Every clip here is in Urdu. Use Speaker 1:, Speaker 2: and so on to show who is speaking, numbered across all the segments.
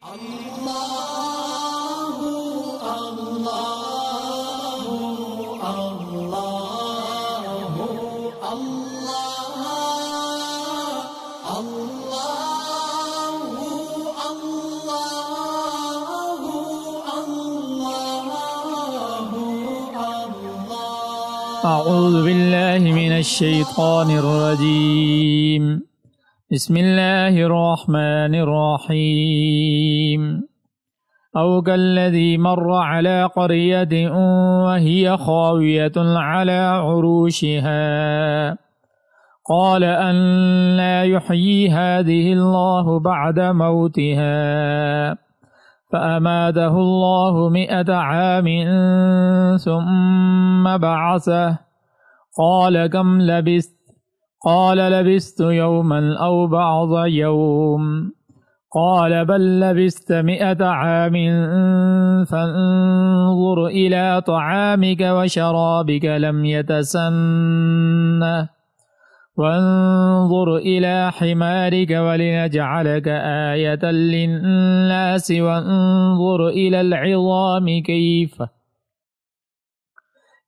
Speaker 1: اعوذ باللہ من الشیطان الرجیم بسم اللہ الرحمن الرحیم او کالذی مر علی قریۃ وہی خاویۃ علی عروشها قال أنى يحيي هذه الله بعد موتها فأماته الله 100 عام ثم بعثه قال كم لبثت قال لبثت يوما أو بعض يوم قال بل لبثت 100 عام فانظر إلى طعامك وشرابك لم يتسنه وانظر إلى حمارك ولنجعلك آية للناس وانظر إلى العظام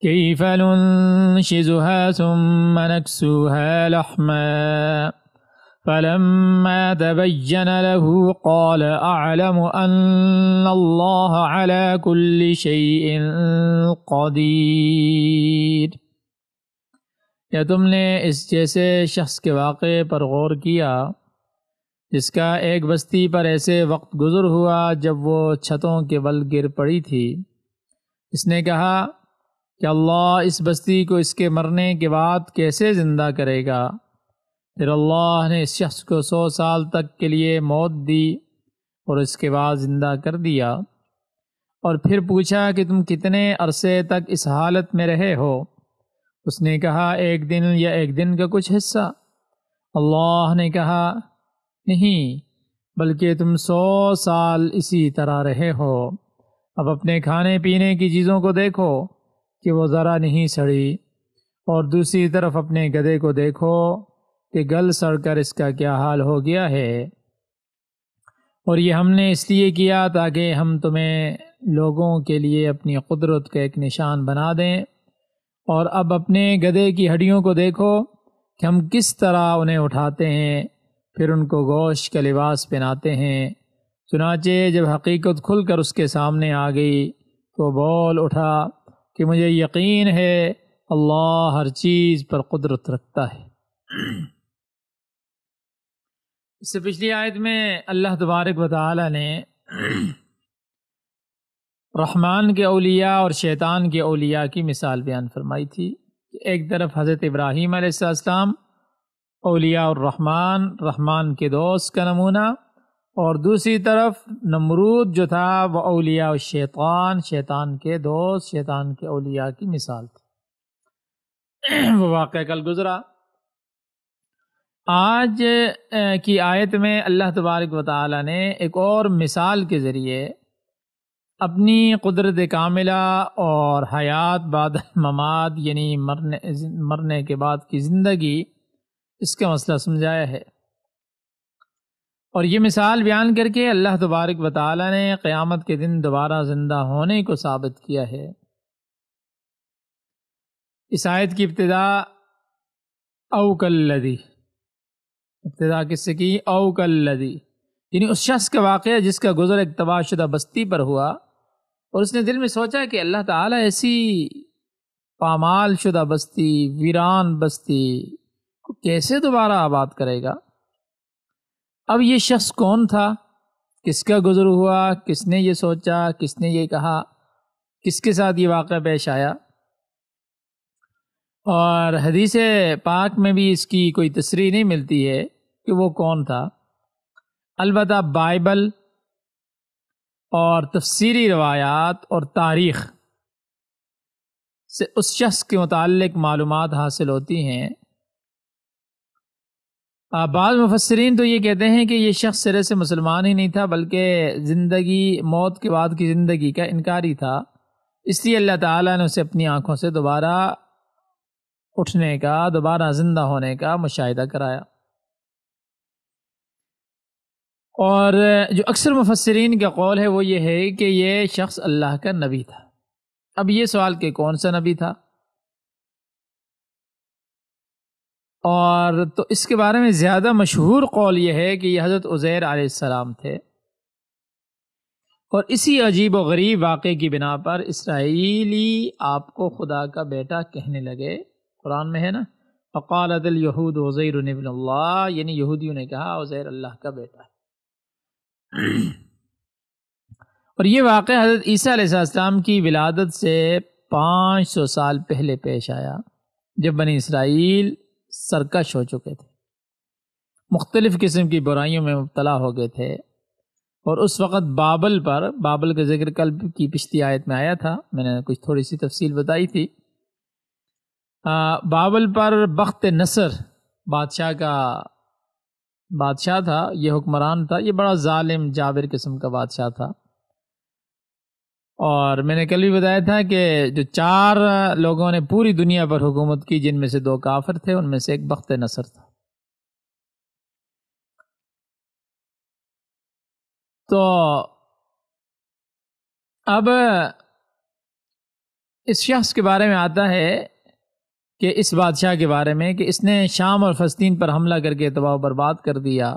Speaker 1: كيف ننشزها ثم نكسوها لحما فلما تبين له قال أعلم أن الله على كل شيء قدير۔ کیا تم نے اس جیسے شخص کے واقعے پر غور کیا جس کا ایک بستی پر ایسے وقت گزر ہوا جب وہ چھتوں کے بل گر پڑی تھی؟ اس نے کہا کہ اللہ اس بستی کو اس کے مرنے کے بعد کیسے زندہ کرے گا؟ پھر اللہ نے اس شخص کو 100 سال تک کے لیے موت دی اور اس کے بعد زندہ کر دیا، اور پھر پوچھا کہ تم کتنے عرصے تک اس حالت میں رہے ہو؟ اس نے کہا 1 دن یا 1 دن کا کچھ حصہ۔ اللہ نے کہا نہیں، بلکہ تم 100 سال اسی طرح رہے ہو۔ اب اپنے کھانے پینے کی چیزوں کو دیکھو کہ وہ ذرا نہیں سڑی، اور دوسری طرف اپنے گدھے کو دیکھو کہ گل سڑ کر اس کا کیا حال ہو گیا ہے۔ اور یہ ہم نے اس لیے کیا تاکہ ہم تمہیں لوگوں کے لیے اپنی قدرت کا ایک نشان بنا دیں، اور اب اپنے گدھے کی ہڈیوں کو دیکھو کہ ہم کس طرح انہیں اٹھاتے ہیں، پھر ان کو گوشت کا لباس پہناتے ہیں۔ چنانچہ جب حقیقت کھل کر اس کے سامنے آ گئی تو بول اٹھا کہ مجھے یقین ہے اللہ ہر چیز پر قدرت رکھتا ہے۔ اس سے پچھلی آیت میں اللہ تبارک و تعالی نے رحمان کے اولیاء اور شیطان کے اولیاء کی مثال بیان فرمائی تھی کہ ایک طرف حضرت ابراہیم علیہ السلام اولیاء الرحمن، رحمان کے دوست کا نمونہ، اور دوسری طرف نمرود جو تھا وہ اولیاء الشیطان، شیطان کے دوست، شیطان کے اولیاء کی مثال تھی۔ وہ واقعہ کل گزرا۔ آج کی آیت میں اللہ تبارک و تعالی نے ایک اور مثال کے ذریعے اپنی قدرت کاملہ اور حیات بعد الممات یعنی مرنے کے بعد کی زندگی، اس کا مسئلہ سمجھایا ہے، اور یہ مثال بیان کر کے اللہ تبارک و تعالی نے قیامت کے دن دوبارہ زندہ ہونے کو ثابت کیا ہے۔ اس آیت کی ابتدا او کالذی، ابتدا کس سے کی؟ او کالذی، یعنی اس شخص کا واقعہ جس کا گزر ایک تباہ شدہ بستی پر ہوا، اور اس نے دل میں سوچا کہ اللہ تعالیٰ ایسی پامال شدہ بستی، ویران بستی کو کیسے دوبارہ آباد کرے گا؟ اب یہ شخص کون تھا؟ کس کا گزر ہوا؟ کس نے یہ سوچا؟ کس نے یہ کہا؟ کس کے ساتھ یہ واقعہ پیش آیا؟ اور حدیث پاک میں بھی اس کی کوئی تصریح نہیں ملتی ہے کہ وہ کون تھا۔ البتہ بائبل اور تفسیری روایات اور تاریخ سے اس شخص کے متعلق معلومات حاصل ہوتی ہیں۔ بعض مفسرین تو یہ کہتے ہیں کہ یہ شخص سرے سے مسلمان ہی نہیں تھا، بلکہ موت کے بعد کی زندگی کا انکاری تھا، اس لیے اللہ تعالیٰ نے اسے اپنی آنکھوں سے دوبارہ اٹھنے کا، دوبارہ زندہ ہونے کا مشاہدہ کرایا۔ اور جو اکثر مفسرین کا قول ہے وہ یہ ہے کہ یہ شخص اللہ کا نبی تھا۔ اب یہ سوال کہ کون سا نبی تھا، اور تو اس کے بارے میں زیادہ مشہور قول یہ ہے کہ یہ حضرت عزیر علیہ السلام تھے، اور اسی عجیب و غریب واقعے کی بنا پر اسرائیلی آپ کو خدا کا بیٹا کہنے لگے۔ قرآن میں ہے نا، فقالت الیہود عزیر ابن اللہ، یعنی یہودیوں نے کہا عزیر اللہ کا بیٹا ہے۔ اور یہ واقعہ حضرت عیسیٰ علیہ السلام کی ولادت سے 500 سال پہلے پیش آیا، جب بنی اسرائیل سرکش ہو چکے تھے، مختلف قسم کی برائیوں میں مبتلا ہو گئے تھے، اور اس وقت بابل کا ذکر کل کی پچھلی آیت میں آیا تھا، میں نے کچھ تھوڑی سی تفصیل بتائی تھی۔ بابل پر بخت نصر بادشاہ تھا، یہ حکمران تھا، یہ بڑا ظالم جابر قسم کا بادشاہ تھا، اور میں نے کل بھی بتایا تھا کہ جو 4 لوگوں نے پوری دنیا پر حکومت کی، جن میں سے 2 کافر تھے، ان میں سے ایک بخت نصر تھا۔ تو اب اس شخص کے بارے میں آتا ہے کہ اس بادشاہ کے بارے میں کہ اس نے شام اور فلسطین پر حملہ کر کے تباہ و برباد کر دیا،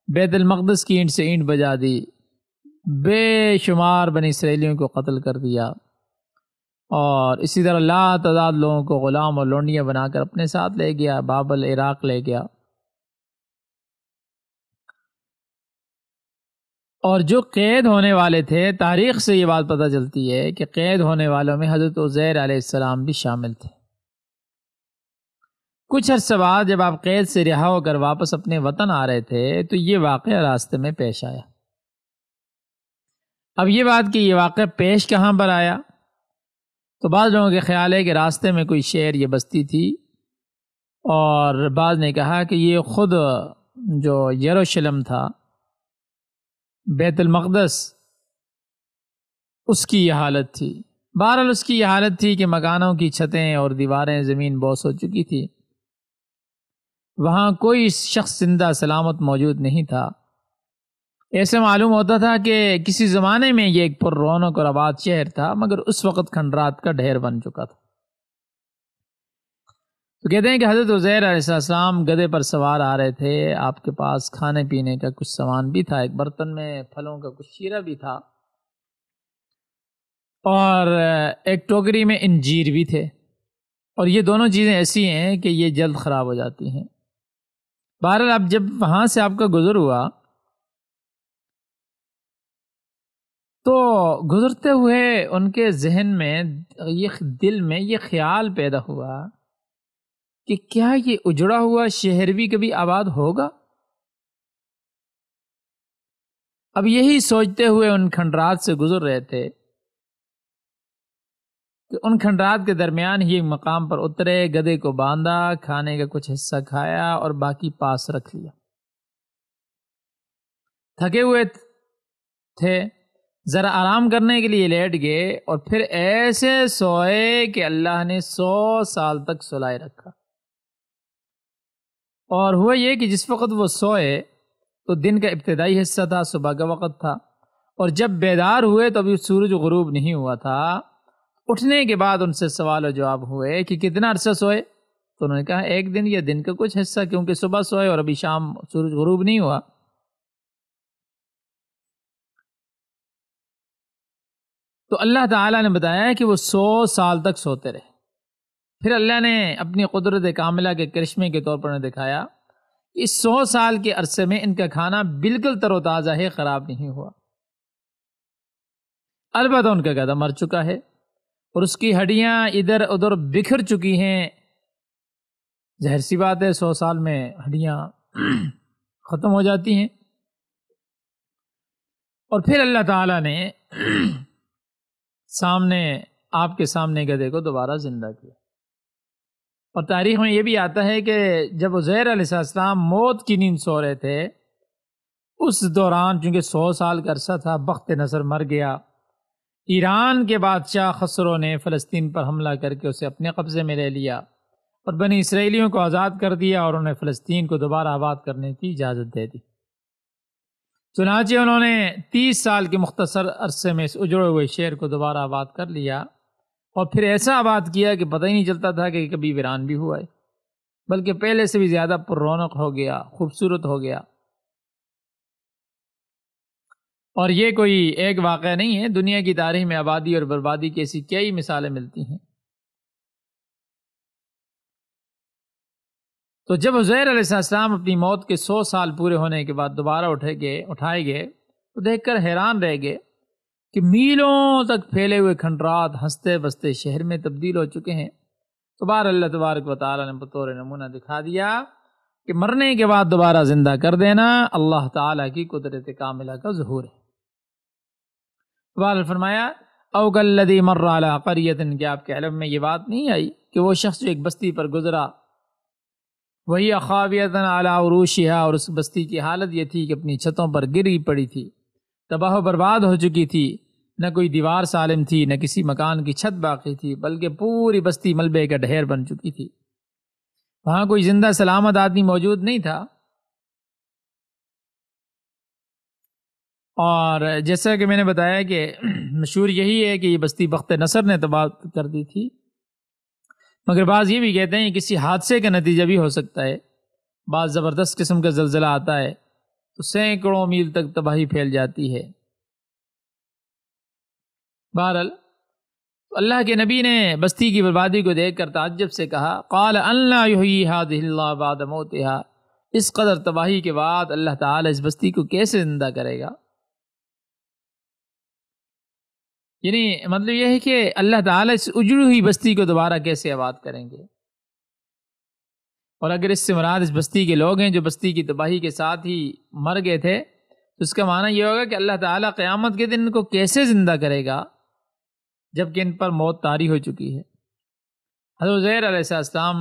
Speaker 1: بیت المقدس کی اینٹ سے اینٹ بجا دی، بے شمار بنی اسرائیلیوں کو قتل کر دیا، اور اسی طرح لا تعداد لوگوں کو غلام اور لونڈیاں بنا کر اپنے ساتھ لے گیا، بابل عراق لے گیا۔ اور جو قید ہونے والے تھے، تاریخ سے یہ بات پتہ چلتی ہے کہ قید ہونے والوں میں حضرت عزیر علیہ السلام بھی شامل تھے۔ کچھ عرصہ بعد جب آپ قید سے رہا ہو کر واپس اپنے وطن آ رہے تھے تو یہ واقعہ راستے میں پیش آیا۔ اب یہ بات کہ یہ واقعہ پیش کہاں پر آیا، تو بعض لوگوں کے خیال ہے کہ راستے میں کوئی شہر یا بستی تھی، اور بعض نے کہا کہ یہ خود جو یروشلم تھا، بیت المقدس، اس کی یہ حالت تھی۔ بہرحال اس کی یہ حالت تھی کہ مکانوں کی چھتیں اور دیواریں زمین بوس ہو چکی تھی، وہاں کوئی شخص زندہ سلامت موجود نہیں تھا۔ ایسے معلوم ہوتا تھا کہ کسی زمانے میں یہ ایک پر رونق اور آباد شہر تھا، مگر اس وقت کھنڈرات کا ڈھیر بن چکا تھا۔ تو کہتے ہیں کہ حضرت عزیر علیہ السلام گدھے پر سوار آ رہے تھے، آپ کے پاس کھانے پینے کا کچھ سامان بھی تھا، ایک برتن میں پھلوں کا کچھ شیرہ بھی تھا، اور ایک ٹوکری میں انجیر بھی تھے، اور یہ دونوں چیزیں ایسی ہیں کہ یہ جلد خراب ہو جاتی ہیں۔ بہرحال اب جب وہاں سے آپ کا گزر ہوا تو گزرتے ہوئے ان کے ذہن میں دل میں یہ خیال پیدا ہوا کہ کیا یہ اجڑا ہوا شہر بھی کبھی آباد ہوگا؟ اب یہی سوچتے ہوئے ان کھنڈرات سے گزر رہے تھے کہ ان کھنڈرات کے درمیان ہی ایک مقام پر اترے، گدھے کو باندھا، کھانے کا کچھ حصہ کھایا اور باقی پاس رکھ لیا۔ تھکے ہوئے تھے، ذرا آرام کرنے کے لیے لیٹ گئے، اور پھر ایسے سوئے کہ اللہ نے 100 سال تک سلائے رکھا۔ اور ہوا یہ کہ جس وقت وہ سوئے تو دن کا ابتدائی حصہ تھا، صبح کا وقت تھا، اور جب بیدار ہوئے تو ابھی سورج غروب نہیں ہوا تھا۔ اٹھنے کے بعد ان سے سوال و جواب ہوئے کہ کتنا عرصہ سوئے، تو انہوں نے کہا 1 دن یا دن کا کچھ حصہ، کیونکہ صبح سوئے اور ابھی شام سورج غروب نہیں ہوا۔ تو اللہ تعالیٰ نے بتایا کہ وہ 100 سال تک سوتے رہے۔ پھر اللہ نے اپنی قدرت کاملہ کے کرشمے کے طور پر دکھایا کہ اس 100 سال کے عرصے میں ان کا کھانا بالکل تر و تازہ ہے، خراب نہیں ہوا۔ البتہ ان کا گدھا مر چکا ہے اور اس کی ہڈیاں ادھر ادھر بکھر چکی ہیں۔ ظاہر سی بات ہے 100 سال میں ہڈیاں ختم ہو جاتی ہیں۔ اور پھر اللہ تعالیٰ نے آپ کے سامنے گدھے کو دوبارہ زندہ کیا۔ اور تاریخ میں یہ بھی آتا ہے کہ جب عزیر علیہ السلام موت کی نیند سو رہے تھے، اس دوران چونکہ 100 سال کا عرصہ تھا، بخت نصر مر گیا۔ ایران کے بادشاہ خسرو نے فلسطین پر حملہ کر کے اسے اپنے قبضے میں لے لیا اور بنی اسرائیلیوں کو آزاد کر دیا، اور انہیں فلسطین کو دوبارہ آباد کرنے کی اجازت دے دی۔ چنانچہ انہوں نے 30 سال کے مختصر عرصے میں اس اجڑے ہوئے شہر کو دوبارہ آباد کر لیا، اور پھر ایسا آباد کیا کہ پتہ ہی نہیں چلتا تھا کہ کبھی ویران بھی ہوا ہے، بلکہ پہلے سے بھی زیادہ پر رونق ہو گیا، خوبصورت ہو گیا۔ اور یہ کوئی ایک واقعہ نہیں ہے، دنیا کی تاریخ میں آبادی اور بربادی کی ایسی کئی مثالیں ملتی ہیں۔ تو جب عزیر علیہ السلام اپنی موت کے 100 سال پورے ہونے کے بعد دوبارہ اٹھائے گئے تو دیکھ کر حیران رہ گئے کہ میلوں تک پھیلے ہوئے کھنڈرات ہنستے بستے شہر میں تبدیل ہو چکے ہیں۔ تو بار اللہ تبارک و تعالیٰ نے بطور نمونہ دکھا دیا کہ مرنے کے بعد دوبارہ زندہ کر دینا اللہ تعالیٰ کی قدرت کاملہ کا ظہور ہے۔ فرمایا او کالذی مر علی قریۃ، کہ آپ کے علم میں یہ بات نہیں آئی کہ وہ شخص جو ایک بستی پر گزرا، وہی خاویۃ علی عروشہا، اور اس بستی کی حالت یہ تھی کہ اپنی چھتوں پر گری پڑی تھی، تباہ و برباد ہو چکی تھی، نہ کوئی دیوار سالم تھی، نہ کسی مکان کی چھت باقی تھی، بلکہ پوری بستی ملبے کا ڈھیر بن چکی تھی۔ وہاں کوئی زندہ سلامت آدمی موجود نہیں تھا، اور جیسا کہ میں نے بتایا کہ مشہور یہی ہے کہ یہ بستی بخت نصر نے تباہ کر دی تھی، مگر بعض یہ بھی کہتے ہیں کسی حادثے کا نتیجہ بھی ہو سکتا ہے۔ بعض زبردست قسم کا زلزلہ آتا ہے تو سینکڑوں میل تک تباہی پھیل جاتی ہے۔ بہرحال اللہ کے نبی نے بستی کی بربادی کو دیکھ کر تعجب سے کہا، قال ان لا یحیی ہذہ اللہ بعد موتہا، اس قدر تباہی کے بعد اللہ تعالی اس بستی کو کیسے زندہ کرے گا؟ یعنی مطلب یہ ہے کہ اللہ تعالیٰ اس اجڑی ہوئی بستی کو دوبارہ کیسے آباد کریں گے؟ اور اگر اس سے مراد اس بستی کے لوگ ہیں جو بستی کی تباہی کے ساتھ ہی مر گئے تھے، تو اس کا معنی یہ ہوگا کہ اللہ تعالیٰ قیامت کے دن ان کو کیسے زندہ کرے گا جبکہ ان پر موت طاری ہو چکی ہے۔ حضرت عزیر علیہ السلام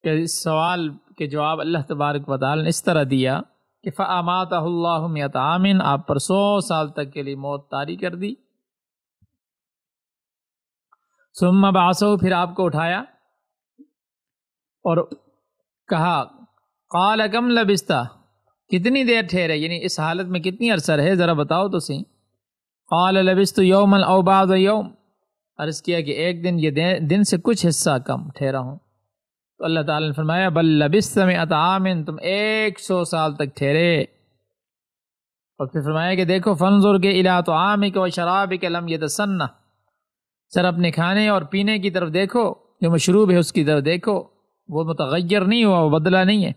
Speaker 1: کے اس سوال کے جواب اللہ تبارک و تعالیٰ نے اس طرح دیا کہ فَأَمَاتَهُ اللَّهُ مِئَةَ عَامٍ، آپ پر 100 سال تک کے لیے موت طاری کر دی۔ ثُمَّ بَعَثَهُ، پھر آپ کو اٹھایا اور کہا، قَالَ كَمْ لَبِثْتَ، کتنی دیر ٹھہرے، یعنی اس حالت میں کتنی عرصہ رہے ذرا بتاؤ تو صحیح۔ قَالَ لَبِثْتُ يَوْمًا أَوْ بَعْضَ يَوْمٍ، عرض کیا کہ ایک دن، یہ دن سے کچھ حصہ کم ٹھہرا ہوں۔ تو اللہ تعالیٰ نے فرمایا بل لبثت مئۃ عام، تم 100 سال تک ٹھہرے۔ اور پھر فرمایا کہ دیکھو فانظر کہ الی طعامک و شرابک لم یتسنہ، سر اپنے کھانے اور پینے کی طرف دیکھو، جو مشروب ہے اس کی طرف دیکھو، وہ متغیر نہیں ہوا، وہ بدلہ نہیں ہے،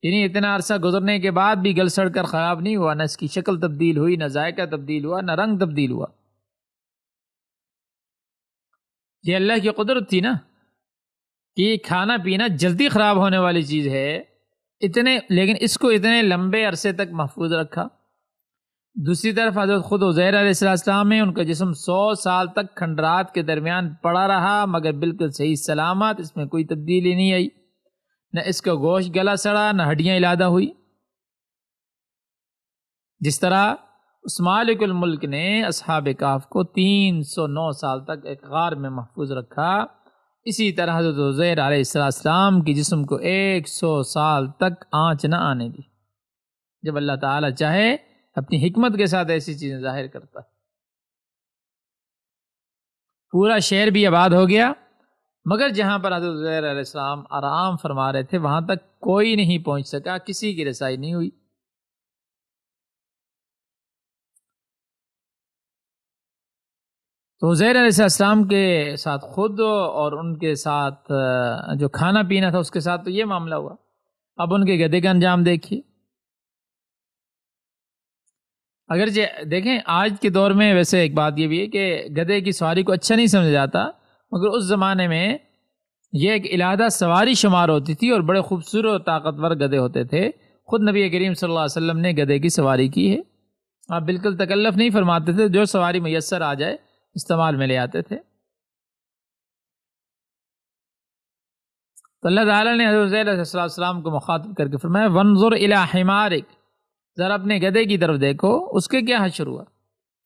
Speaker 1: یعنی اتنا عرصہ گزرنے کے بعد بھی گل سڑ کر خراب نہیں ہوا، نہ اس کی شکل تبدیل ہوئی، نہ ذائقہ تبدیل ہوا، نہ رنگ تبدیل ہوا۔ یہ اللہ کی قدرت تھی نا کہ کھانا پینا جلدی خراب ہونے والی چیز ہے، لیکن اس کو اتنے لمبے عرصے تک محفوظ رکھا۔ دوسری طرف حضرت خود عزیر علیہ السلام میں ان کا جسم 100 سال تک کھنڈرات کے درمیان پڑا رہا، مگر بالکل صحیح سلامت، اس میں کوئی تبدیلی نہیں آئی، نہ اس کا گوشت گلا سڑا، نہ ہڈیاں علادہ ہوئی۔ جس طرح اس مالک الملک نے اصحاب کہف کو 309 سال تک ایک غار میں محفوظ رکھا، اسی طرح حضرت عزیر علیہ السلام کی جسم کو 100 سال تک آنچ نہ آنے دی۔ جب اللہ تعالیٰ چاہے اپنی حکمت کے ساتھ ایسی چیزیں ظاہر کرتا ہے۔ پورا شہر بھی آباد ہو گیا، مگر جہاں پر حضرت عزیر علیہ السلام آرام فرما رہے تھے وہاں تک کوئی نہیں پہنچ سکا، کسی کی رسائی نہیں ہوئی۔ تو عزیر علیہ السلام کے ساتھ خود اور ان کے ساتھ جو کھانا پینا تھا اس کے ساتھ تو یہ معاملہ ہوا۔ اب ان کے گدھے کا انجام دیکھیے۔ اگرچہ دیکھیں آج کے دور میں ویسے ایک بات یہ بھی ہے کہ گدھے کی سواری کو اچھا نہیں سمجھا جاتا، مگر اس زمانے میں یہ ایک علیحدہ سواری شمار ہوتی تھی اور بڑے خوبصورت اور طاقتور گدھے ہوتے تھے۔ خود نبی کریم صلی اللہ علیہ وسلم نے گدھے کی سواری کی ہے۔ آپ بالکل تکلف نہیں فرماتے تھے، جو سواری میسر آ جائے استعمال میں لے آتے تھے۔ تو اللہ تعالیٰ نے حضرت عزیر علیہ السلام کو مخاطب کر کے فرمایا وانظر الی حمارک، ذرا اپنے گدھے کی طرف دیکھو، اس کے کیا حشر ہوا؟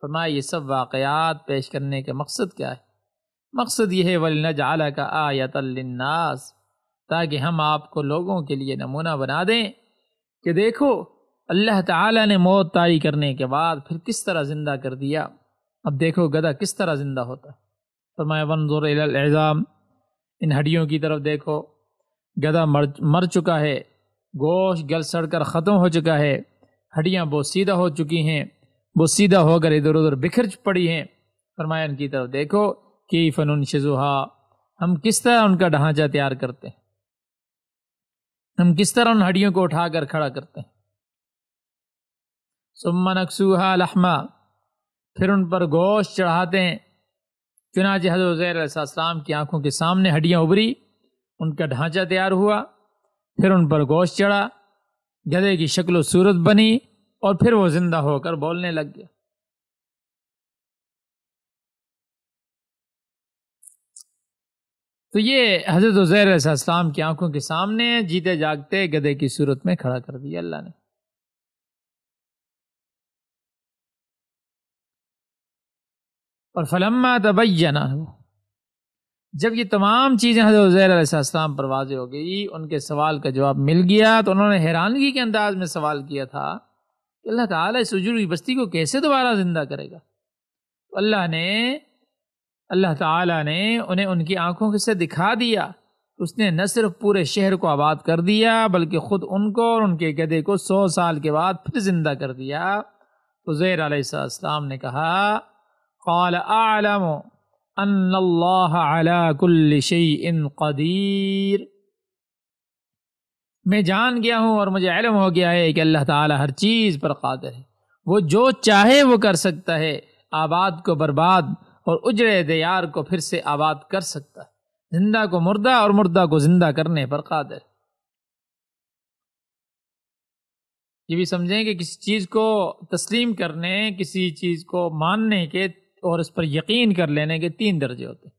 Speaker 1: فرمایا یہ سب واقعات پیش کرنے کا مقصد کیا ہے؟ مقصد یہ ہے وَلْنَجْعَلَكَ آیَةً لِلنَّاسِ، تاکہ ہم آپ کو لوگوں کے لیے نمونہ بنا دیں کہ دیکھو اللہ تعالیٰ نے موت طاری کرنے کے بعد پھر کس طرح زندہ کر دیا۔ اب دیکھو گدھا کس طرح زندہ ہوتا ہے۔ فرمایا وانظر الی العظام، ان ہڈیوں کی طرف دیکھو، گدھا مر چکا ہے، گوشت گل سڑ کر ختم ہو چکا ہے، ہڈیاں بوسیدہ ہو چکی ہیں، بوسیدہ ہو کر ادھر ادھر بکھر پڑی ہیں۔ فرمایا ان کی طرف دیکھو کیف ننشزھا، ہم کس طرح ان کا ڈھانچہ تیار کرتے ہیں، ہم کس طرح ان ہڈیوں کو اٹھا کر کھڑا کرتے ہیں۔ ثم نکسوھا لحما، پھر ان پر گوشت چڑھاتے ہیں۔ چنانچہ حضرت عزیر علیہ السلام کی آنکھوں کے سامنے ہڈیاں ابھری، ان کا ڈھانچہ تیار ہوا، پھر ان پر گوشت چڑھا، گدھے کی شکل و صورت بنی، اور پھر وہ زندہ ہو کر بولنے لگ گیا۔ تو یہ حضرت عزیر علیہ السلام کی آنکھوں کے سامنے جیتے جاگتے گدھے کی صورت میں کھڑا کر دیا اللہ نے۔ اور فلما تبینہ، جب یہ تمام چیزیں حضرت عزیر علیہ السلام پر واضح ہو گئی، ان کے سوال کا جواب مل گیا، تو انہوں نے حیرانگی کے انداز میں سوال کیا تھا کہ اللہ تعالیٰ اس اجڑی بستی کو کیسے دوبارہ زندہ کرے گا؟ تو اللہ تعالیٰ نے انہیں ان کی آنکھوں سے دکھا دیا۔ اس نے نہ صرف پورے شہر کو آباد کر دیا بلکہ خود ان کو اور ان کے گدھے کو 100 سال کے بعد پھر زندہ کر دیا۔ عزیر علیہ السلام نے کہا قال اعلم ان اللہ علی کل شیء قدیر، میں جان گیا ہوں اور مجھے علم ہو گیا ہے کہ اللہ تعالی ہر چیز پر قادر ہے، وہ جو چاہے وہ کر سکتا ہے، آباد کو برباد اور اجڑے دیار کو پھر سے آباد کر سکتا ہے، زندہ کو مردہ اور مردہ کو زندہ کرنے پر قادر ہے۔ یہ بھی سمجھیں کہ کسی چیز کو تسلیم کرنے، کسی چیز کو ماننے کے اور اس پر یقین کر لینے کے 3 درجے ہوتے ہیں۔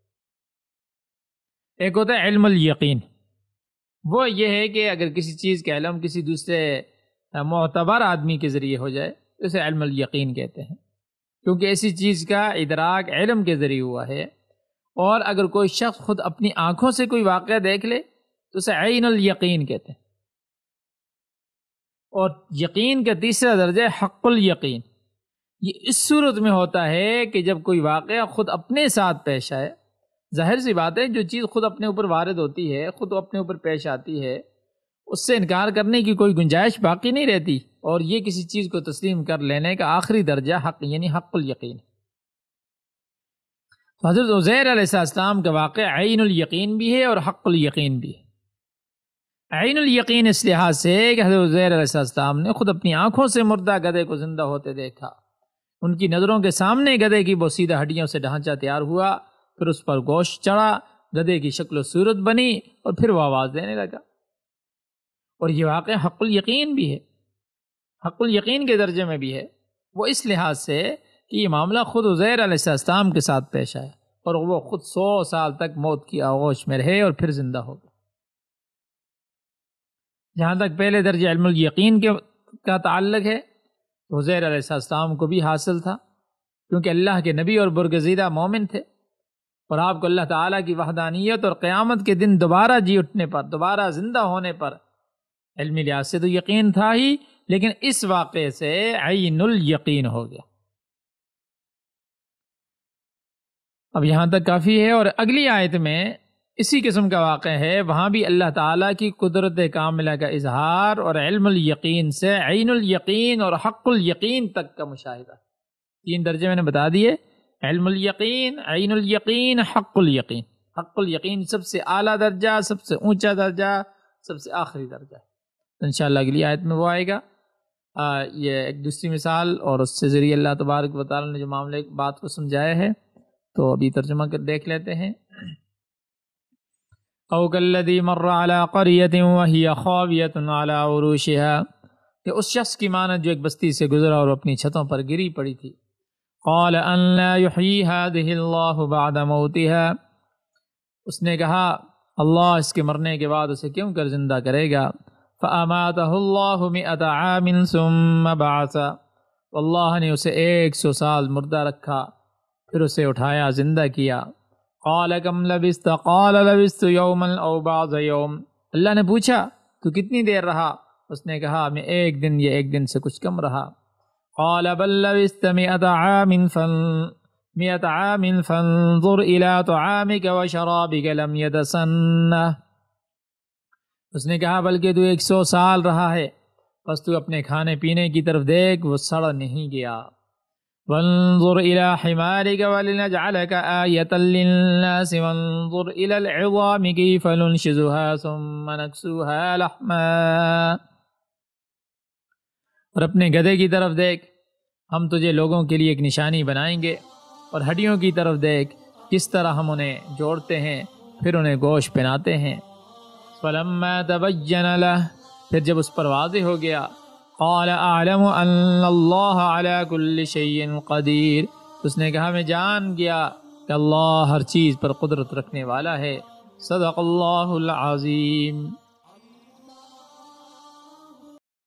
Speaker 1: ایک ہوتا ہے علم الیقین، وہ یہ ہے کہ اگر کسی چیز کا علم کسی دوسرے معتبر آدمی کے ذریعے ہو جائے تو اسے علم الیقین کہتے ہیں، کیونکہ ایسی چیز کا ادراک علم کے ذریعے ہوا ہے۔ اور اگر کوئی شخص خود اپنی آنکھوں سے کوئی واقعہ دیکھ لے تو اسے عین الیقین کہتے ہیں۔ اور یقین کا تیسرا درجہ ہے حق الیقین، یہ اس صورت میں ہوتا ہے کہ جب کوئی واقعہ خود اپنے ساتھ پیش آئے، ظاہر سی بات ہے جو چیز خود اپنے اوپر وارد ہوتی ہے، خود اپنے اوپر پیش آتی ہے، اس سے انکار کرنے کی کوئی گنجائش باقی نہیں رہتی، اور یہ کسی چیز کو تسلیم کر لینے کا آخری درجہ حق یعنی حق الیقین۔ حضرت عزیر علیہ السلام کا واقعہ عین الیقین بھی ہے اور حق الیقین بھی ہے۔ عین الیقین اس لحاظ سے کہ حضرت عزیر علیہ السلام نے خود اپنی آنکھوں سے مردہ گدھے کو زندہ ہوتے دیکھا، ان کی نظروں کے سامنے گدھے کی بوسیدہ ہڈیوں سے ڈھانچہ تیار ہوا، پھر اس پر گوشت چڑھا، گدھے کی شکل و صورت بنی، اور پھر وہ آواز دینے لگا۔ اور یہ واقعہ حق الیقین بھی ہے، حق الیقین کے درجے میں بھی ہے، وہ اس لحاظ سے کہ یہ معاملہ خود عزیر علیہ السلام کے ساتھ پیش آیا، اور وہ خود 100 سال تک موت کی آغوش میں رہے اور پھر زندہ ہو گئے۔ جہاں تک پہلے درجہ علم الیقین کا تعلق ہے، تو عزیر علیہ السلام کو بھی حاصل تھا، کیونکہ اللہ کے نبی اور برگزیدہ مومن تھے، اور آپ کو اللہ تعالیٰ کی وحدانیت اور قیامت کے دن دوبارہ جی اٹھنے پر، دوبارہ زندہ ہونے پر علمی لحاظ سے تو یقین تھا ہی، لیکن اس واقعے سے عین الیقین ہو گیا۔ اب یہاں تک کافی ہے، اور اگلی آیت میں اسی قسم کا واقعہ ہے، وہاں بھی اللہ تعالیٰ کی قدرت کاملہ کا اظہار اور علم الیقین سے عین الیقین اور حق الیقین تک کا مشاہدہ۔ 3 درجے میں نے بتا دیے، علم الیقین، عین الیقین، حق الیقین۔ حق الیقین سب سے اعلیٰ درجہ، سب سے اونچا درجہ، سب سے آخری درجہ۔ انشاءاللہ اگلی آیت میں وہ آئے گا۔ یہ ایک دوسری مثال اور اس سے ذریعے اللہ تبارک و تعالیٰ نے جو معاملے بات کو سمجھایا ہے، تو ابھی ترجمہ کر دیکھ لیتے ہیں۔ او کالذی مر علی قریۃ وہی خاویۃ علی عروشها، کہ اس شخص کی مانند جو ایک بستی سے گزرا اور اپنی چھتوں پر گری پڑی تھی۔ قال ان لا یحیی هذه اللہ بعد موتها، اس نے کہا اللہ اس کے مرنے کے بعد اسے کیوں کر زندہ کرے گا۔ فاماته اللہ 100 عام ثم بعث، اللہ نے اسے 100 سال مردہ رکھا، پھر اسے اٹھایا، زندہ کیا۔ قال کم لبثت، قال لبثت یوما او بعض یوم، اللہ نے پوچھا تو کتنی دیر رہا؟ اس نے کہا میں ایک دن یا ایک دن سے کچھ کم رہا۔ قال بل لبثت 100 عام فانظر إلى طعامك وشرابك لم يتسنه۔ اس نے کہا بلکہ تو 100 سال رہا ہے، بس تو اپنے کھانے پینے کی طرف دیکھ، وہ سڑ نہیں گیا۔ وانظر إلى حمارك ولنجعلك آية للناس وانظر إلى العظام كيف ننشزها ثم نكسوها لحما۔ اور اپنے گدھے کی طرف دیکھ، ہم تجھے لوگوں کے لیے ایک نشانی بنائیں گے، اور ہڈیوں کی طرف دیکھ کس طرح ہم انہیں جوڑتے ہیں پھر انہیں گوشت پہناتے ہیں۔ فلما تبین لہ، پھر جب اس پر واضح ہو گیا، قال اعلم ان اللہ علی کل شیء قدیر، اس نے کہا میں جان گیا کہ اللہ ہر چیز پر قدرت رکھنے والا ہے۔ صدق اللہ العظیم۔